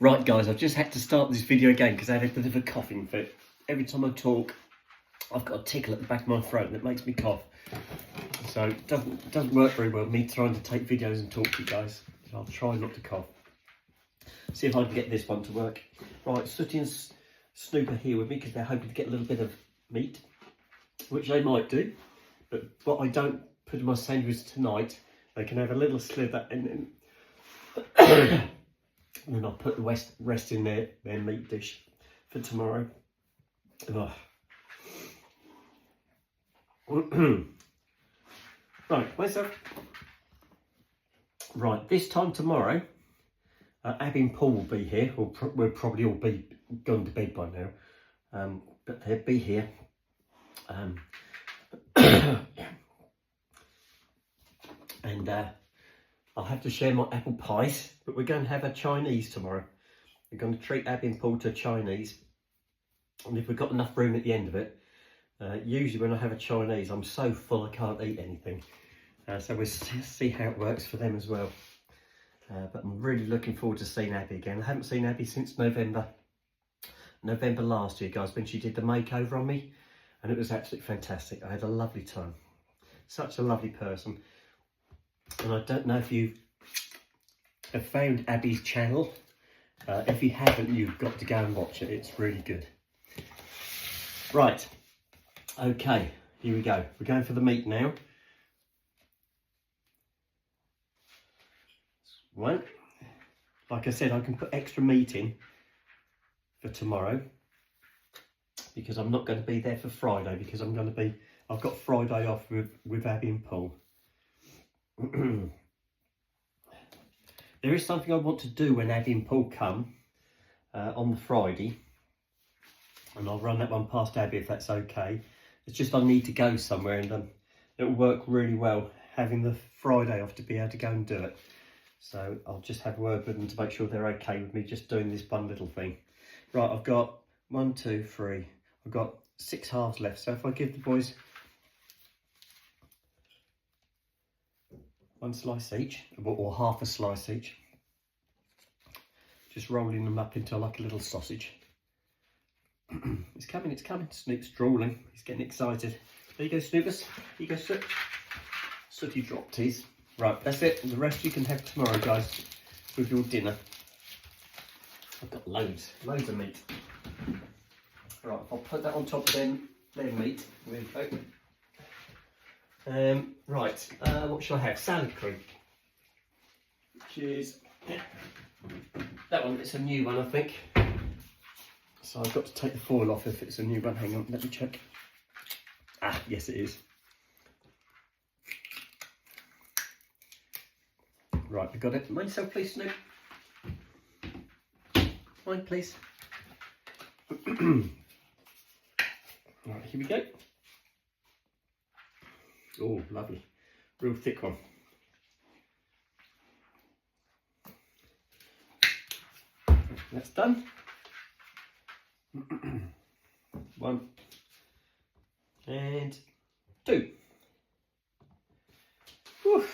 Right guys, I've just had to start this video again because I had a bit of a coughing fit. Every time I talk, I've got a tickle at the back of my throat and it makes me cough. So it doesn't work very well, me trying to take videos and talk to you guys. So I'll try not to cough. See if I can get this one to work. Right, Sooty and Snoop are here with me because they're hoping to get a little bit of meat, which they might do. But what I don't put in my sandwich tonight, they can have a little slither and then and then I'll put the rest in their meat dish for tomorrow. Oh. Right, where's that? Right, this time tomorrow, Abby and Paul will be here. We'll probably all be going to bed by now, but they'll be here. And I'll have to share my apple pies, but we're going to have a Chinese tomorrow. We're going to treat Abby and Paul to Chinese, and if we've got enough room at the end of it, usually when I have a Chinese, I'm so full I can't eat anything. So we'll see how it works for them as well. But I'm really looking forward to seeing Abby again. I haven't seen Abby since November last year, guys, when she did the makeover on me, and it was absolutely fantastic. I had a lovely time. Such a lovely person. And I don't know if you have found Abby's channel. If you haven't, you've got to go and watch it. It's really good. Right. Okay, here we go. We're going for the meat now. One. Like I said, I can put extra meat in for tomorrow because I'm not going to be there for Friday because I've got Friday off with Abby and Paul. There is something I want to do when Abby and Paul come on the Friday, and I'll run that one past Abby if that's okay. It's just I need to go somewhere, and it'll work really well having the Friday off to be able to go and do it. So I'll just have a word with them to make sure they're okay with me just doing this one little thing. Right, I've got 1, 2, 3. I've got 6 halves left, so if I give the boys 1 slice each, or half a slice each, just rolling them up into like a little sausage. It's coming, it's coming. Snoop's drooling, he's getting excited. There you go, Snoopers. Here you go, Snoop. Sooty dropped his. Right, that's it. The rest you can have tomorrow, guys, with your dinner. I've got loads of meat. Right, I'll put that on top of their meat. Right, what shall I have? Salad cream. Which is that one. It's a new one, I think. So I've got to take the foil off if it's a new one. Hang on, let me check. Ah, yes it is. Right, I got it. Mind yourself, please, Snoop. Mind, please. Right, here we go. Oh, lovely. Real thick one. That's done. 1 and 2. Whew.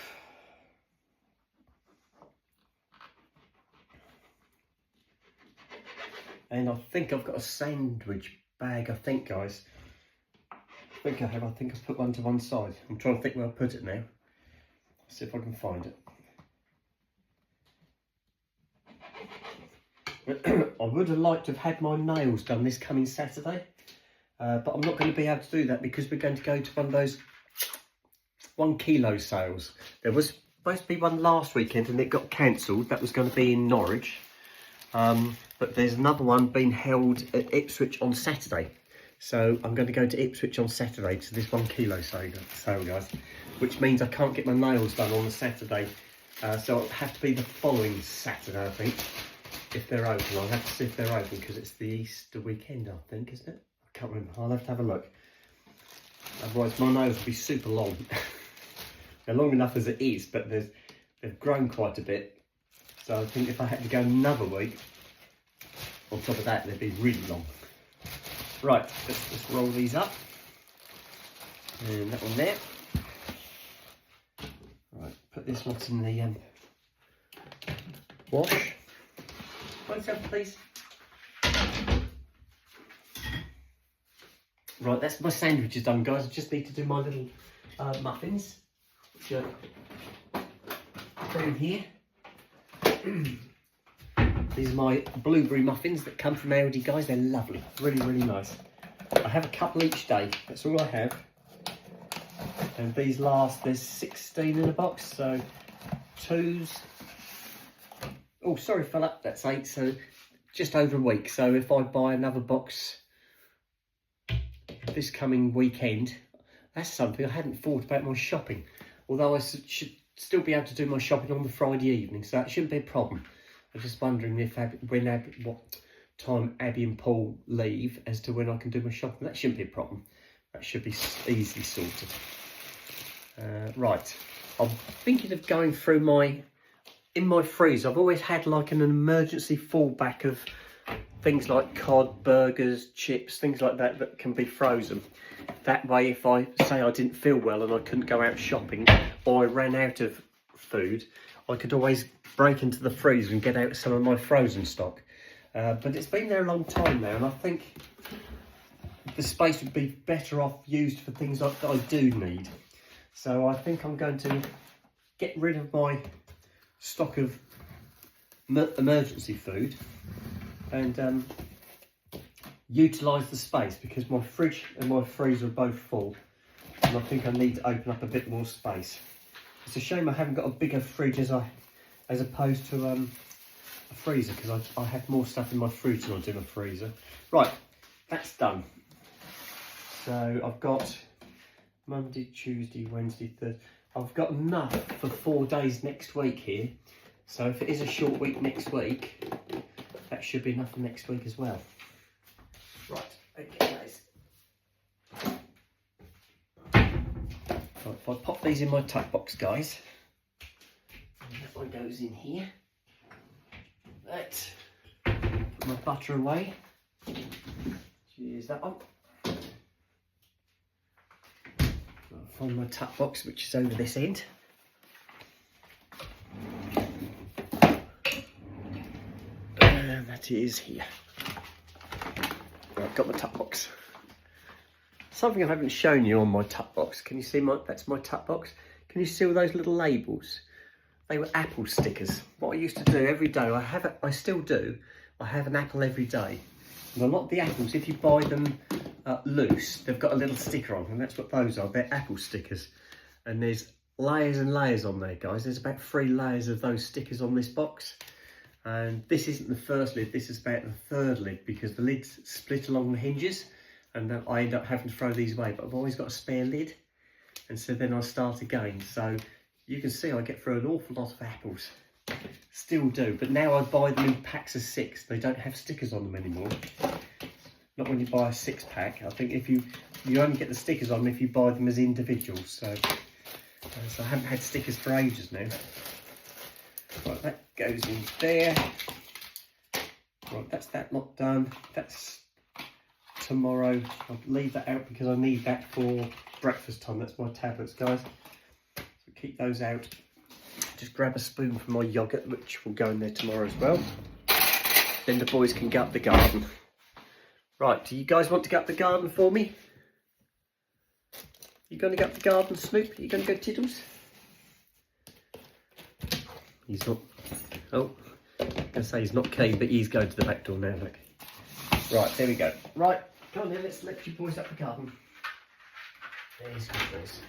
And I think I've got a sandwich bag, I think, guys. I think I have. I think I've put one to one side. I'm trying to think where I'll put it now. See if I can find it. I would have liked to have had my nails done this coming Saturday, but I'm not going to be able to do that because we're going to go to one of those 1 kilo sales. There was supposed to be one last weekend and it got cancelled. That was going to be in Norwich. But there's another one being held at Ipswich on Saturday. So I'm going to go to Ipswich on Saturday to this 1 kilo sale, guys, which means I can't get my nails done on the Saturday. So it'll have to be the following Saturday, I think, if they're open. I'll have to see if they're open because it's the Easter weekend, I think, isn't it? I can't remember. I'll have to have a look. Otherwise, my nails will be super long. They're long enough as it is, but they've grown quite a bit. So I think if I had to go another week, on top of that, they'd be really long. Right, let's just roll these up. And that one there. Right, put this one in the wash. One second, please. Right, that's my sandwiches done, guys. I just need to do my little muffins, which are in here. These are my blueberry muffins that come from Aldi, guys. They're lovely, really, really nice. I have a couple each day. That's all I have. And these last, there's 16 in a box, so 2s. Oh, sorry, fella, that's 8, so just over a week. So if I buy another box this coming weekend, that's something. I hadn't thought about my shopping, although I should still be able to do my shopping on the Friday evening, so that shouldn't be a problem. I'm just wondering if what time Abby and Paul leave as to when I can do my shopping. That shouldn't be a problem. That should be easily sorted. Right, I'm thinking of going through in my freezer. I've always had like an emergency fallback of things like cod, burgers, chips, things like that that can be frozen. That way, if I say I didn't feel well and I couldn't go out shopping, or I ran out of food, I could always break into the freezer and get out some of my frozen stock. But it's been there a long time now, and I think the space would be better off used for things that I do need. So I think I'm going to get rid of my stock of emergency food and utilise the space, because my fridge and my freezer are both full, and I think I need to open up a bit more space. It's a shame I haven't got a bigger fridge as opposed to a freezer, because I have more stuff in my fridge than I do in my freezer. Right, that's done. So I've got Monday, Tuesday, Wednesday, Thursday. I've got enough for 4 days next week here. So if it is a short week next week, that should be enough for next week as well. Right, okay guys. Right, if I pop these in my tuck box, guys, and that one goes in here. That, put my butter away. Use that one. I'll find my tuck box, which is over this end. And that is here. Right, got my tuck box. Something I haven't shown you on my tuck box. Can you see that's my tuck box? Can you see all those little labels? They were apple stickers. What I used to do every day, I still do, I have an apple every day. And a lot of the apples, if you buy them loose, they've got a little sticker on, and that's what those are. They're apple stickers. And there's layers and layers on there, guys. There's about 3 layers of those stickers on this box. And this isn't the first lid, this is about the 3rd lid, because the lid's split along the hinges, and then I end up having to throw these away, but I've always got a spare lid, and so then I start again. So you can see I get through an awful lot of apples. Still do, but now I buy them in packs of 6. They don't have stickers on them anymore. Not when you buy a 6-pack. I think if you only get the stickers on them if you buy them as individuals. So I haven't had stickers for ages now. Right, that goes in there. Right, that's that lot done. That's tomorrow. I'll leave that out because I need that for breakfast time. That's my tablets, guys. So keep those out. Just grab a spoon for my yoghurt, which will go in there tomorrow as well. Then the boys can go up the garden. Right, do you guys want to go up the garden for me? You going to go up the garden, Snoop? You going to go, Tiddles? He's not. Oh, I was going to say he's not keen, but he's going to the back door now, look. Right, there we go. Right, come on then, let's let you boys up the garden. There's good boys.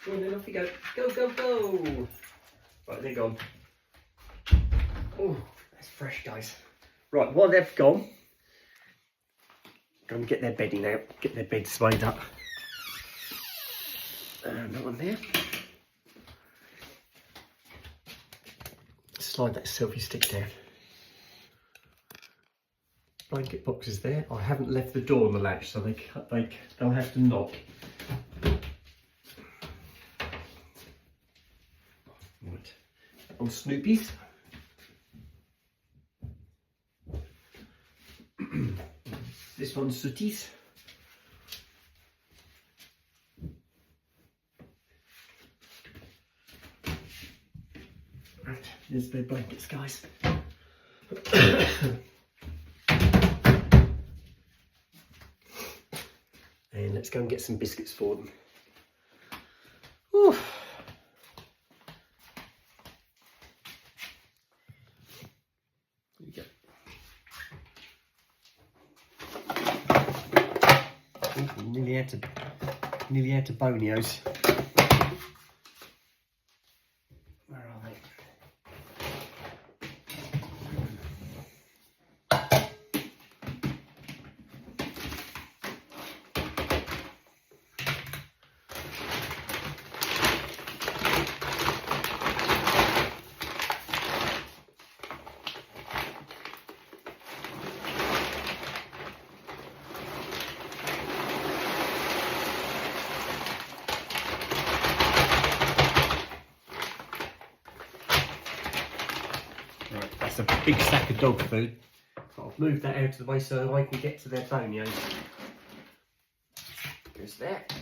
Go on then, off you go. Go, go, go! Right, they're gone. Oh, that's fresh, guys. Right, while they've gone, go and get their bedding out, get their bed swayed up. And that one there. Slide that selfie stick down. Blanket boxes there. I haven't left the door on the latch, so they'll have to knock. Right, on Snoopies. This one's Sooties. Right, there's their blankets, guys. And let's go and get some biscuits for them. Whew. There you go. Ooh, nearly out of bonios. Where are they? Right, that's a big sack of dog food. I've moved that out of the way so I can get to their bonios. There's that.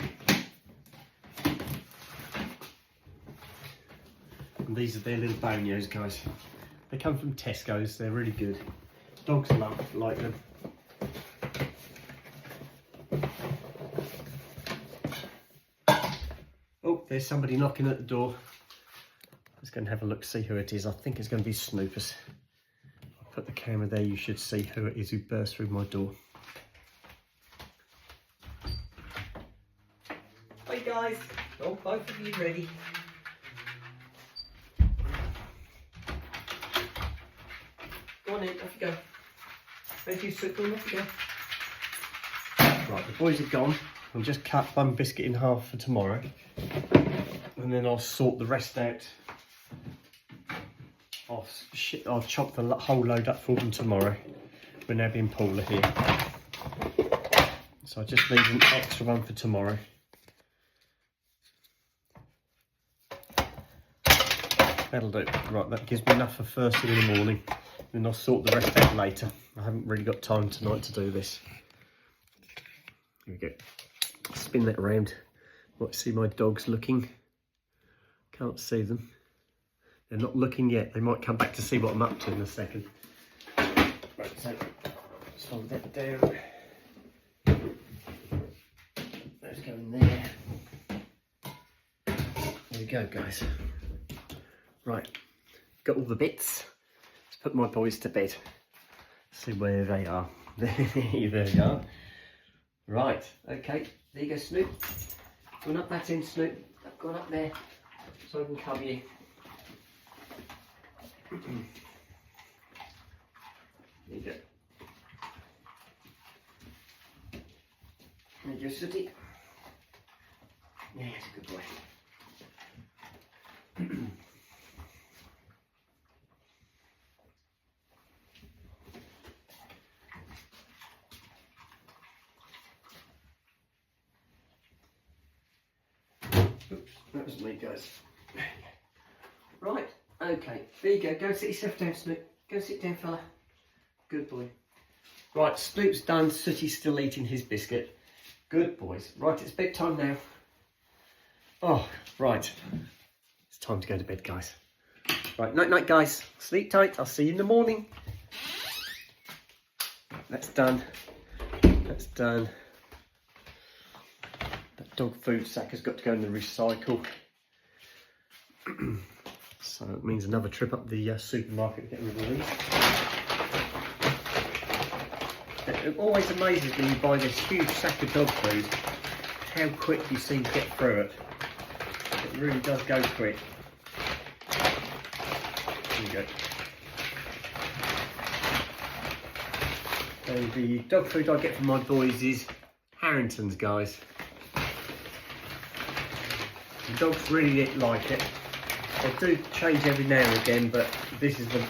And these are their little bonios, guys. They come from Tesco's, they're really good. Dogs like them. Oh, there's somebody knocking at the door. Let's go and have a look, see who it is. I think it's going to be Snoopers. I'll put the camera there, you should see who it is who burst through my door. Hey guys, oh, both of you ready? Go on in, off you go. Thank you, Snoop, off you go. Right, the boys are gone. I'll just cut one biscuit in half for tomorrow. And then I'll sort the rest out. I'll chop the whole load up for them tomorrow. We're now being Paula here. So I just need an extra one for tomorrow. That'll do. Right, that gives me enough for first thing in the morning. Then I'll sort the rest out later. I haven't really got time tonight to do this. Here we go. Spin that around. Might see my dogs looking. Can't see them. They're not looking yet. They might come back to see what I'm up to in a second. Right, so fold that down. Those go in there. There we go, guys. Right, got all the bits. Let's put my boys to bed. See where they are. There they are. Right, okay. There you go, Snoop. Going up that end, Snoop. Going up there so I can cover you. There you go. There you go, Sooty. Yeah, he's a good boy. Oops, that was me, guys. Right, okay, there you go. Go sit yourself down, Snoop. Go sit down, fella. Good boy. Right, Snoop's done. Sooty's still eating his biscuit. Good boys. Right, it's bedtime now. Oh, right. It's time to go to bed, guys. Right, night, night, guys. Sleep tight. I'll see you in the morning. That's done. That's done. That dog food sack has got to go in the recycle. So it means another trip up the supermarket to get rid of these. It always amazes me when you buy this huge sack of dog food, how quick you seem to get through it. It really does go quick. There you go. And the dog food I get from my boys is Harrington's, guys. The dogs really like it. They do change every now and again, but this is the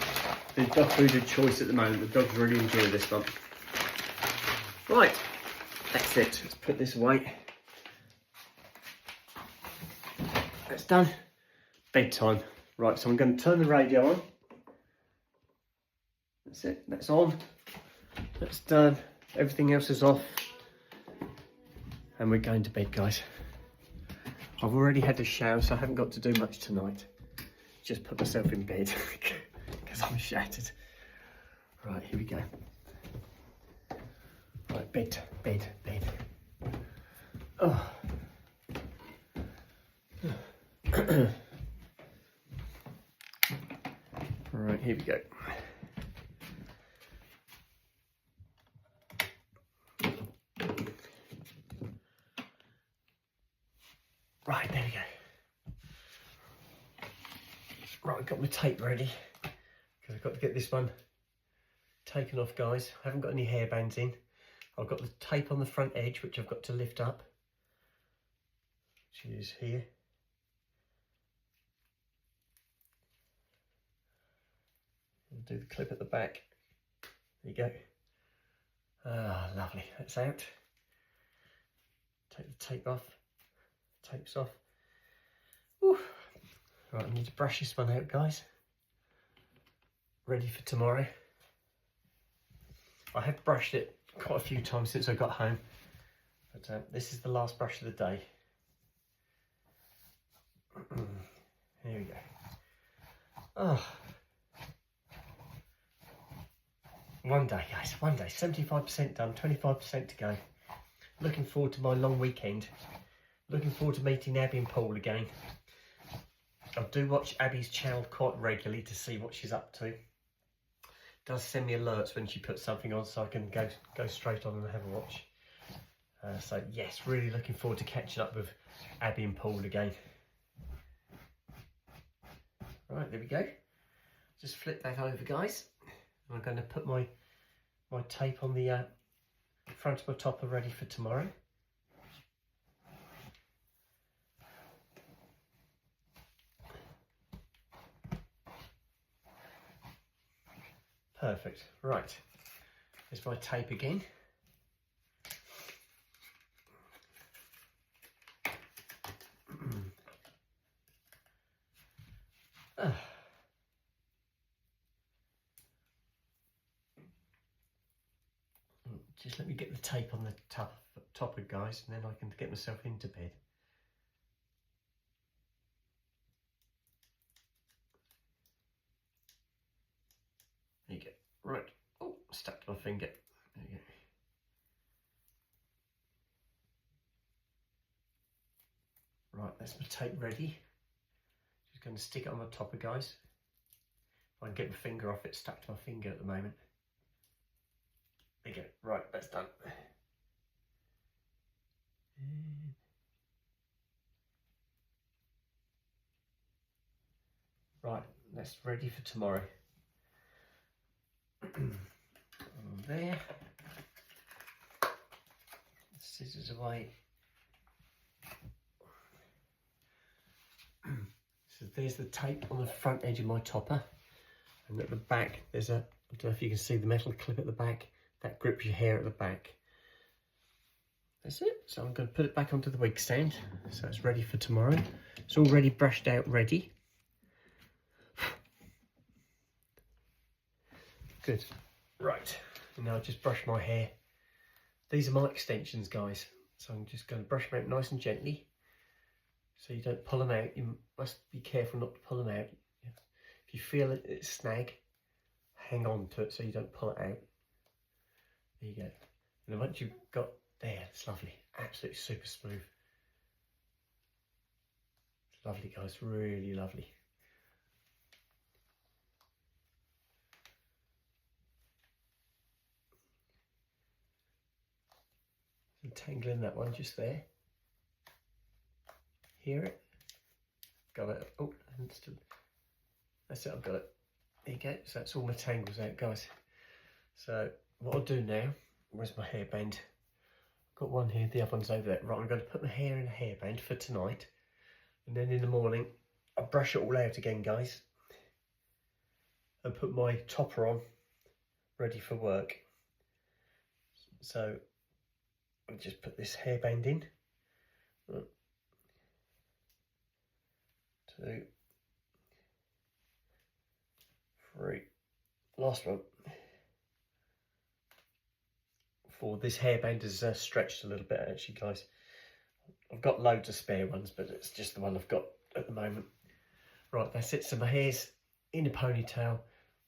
dog food of choice at the moment. The dogs really enjoy this one. Right, that's it. Let's put this away. That's done. Bedtime. Right, so I'm going to turn the radio on. That's it. That's on. That's done. Everything else is off. And we're going to bed, guys. I've already had a shower, so I haven't got to do much tonight. Just put myself in bed because I'm shattered. Right, here we go. Right, bed. Oh. Right, here we go. Right, there we go. Right, I've got my tape ready because I've got to get this one taken off, guys. I haven't got any hairbands in. I've got the tape on the front edge, which I've got to lift up, which is here. I'll do the clip at the back. There you go. Ah, lovely. That's out. Take the tape off. Tape's off. Whew. Right, I need to brush this one out, guys. Ready for tomorrow. I have brushed it quite a few times since I got home, but this is the last brush of the day. Here we go. Oh. One day, guys, one day. 75% done, 25% to go. Looking forward to my long weekend. Looking forward to meeting Abby and Paul again. I do watch Abby's channel quite regularly to see what she's up to. Does send me alerts when she puts something on, so I can go straight on and have a watch. So yes, really looking forward to catching up with Abby and Paul again. Right, there we go. Just flip that over, guys. I'm going to put my tape on the front of my topper ready for tomorrow. Perfect. Right, there's my tape again. Just let me get the tape on the topper, guys, and then I can get myself into bed. There you go. Right. Oh, stuck to my finger. There you go. Right, that's my tape ready. Just going to stick it on the topper, guys. If I can get my finger off it, stuck to my finger at the moment. There you go. Right, that's done. Right, that's ready for tomorrow. There. Scissors away. So there's the tape on the front edge of my topper, and at the back there's a, I don't know if you can see the metal clip at the back, that grips your hair at the back. That's it. So I'm going to put it back onto the wig stand, so it's ready for tomorrow. It's already brushed out, ready. Good. Right, and now I'll just brush my hair. These are my extensions, guys, so I'm just going to brush them out nice and gently so you don't pull them out. You must be careful not to pull them out. If you feel it snag, hang on to it so you don't pull it out. There you go. And then once you've got there, it's lovely. Absolutely super smooth. It's lovely, guys, really lovely. Tangling that one just there. Hear it? Got it. Oh, that's it, I've got it. There you go. So that's all my tangles out, guys. So what I'll do now, where's my hairband? Got one here, the other one's over there. Right, I'm going to put my hair in a hairband for tonight. And then in the morning, I'll brush it all out again, guys. And put my topper on, ready for work. So I'll just put this hairband in. 1, 2, 3. Last one. 4. This hairband is stretched a little bit, actually, guys. I've got loads of spare ones, but it's just the one I've got at the moment. Right, that's it. So my hair's in a ponytail,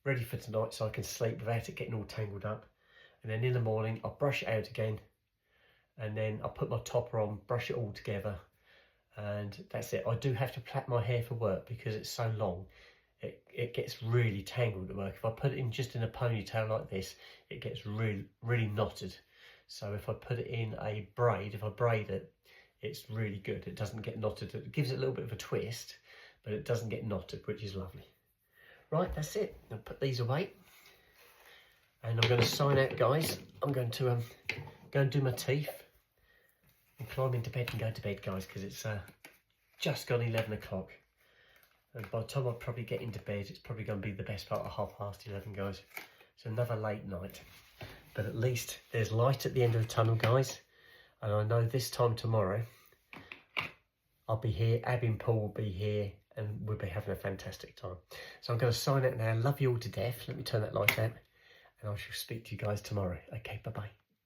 ready for tonight so I can sleep without it getting all tangled up. And then in the morning, I'll brush it out again. And then I'll put my topper on, brush it all together. And that's it. I do have to plait my hair for work because it's so long. It gets really tangled at work. If I put it in just in a ponytail like this, it gets really, really knotted. So if I put it in a braid, if I braid it, it's really good. It doesn't get knotted. It gives it a little bit of a twist, but it doesn't get knotted, which is lovely. Right, that's it. I'll put these away. And I'm going to sign out, guys. I'm going to go and do my teeth and climb into bed and go to bed, guys, because it's just gone 11 o'clock. And by the time I probably get into bed, it's probably going to be the best part of 11:30, guys. It's another late night. But at least there's light at the end of the tunnel, guys. And I know this time tomorrow, I'll be here, Abby and Paul will be here, and we'll be having a fantastic time. So I'm going to sign out now. Love you all to death. Let me turn that light out. And I shall speak to you guys tomorrow. Okay, bye-bye.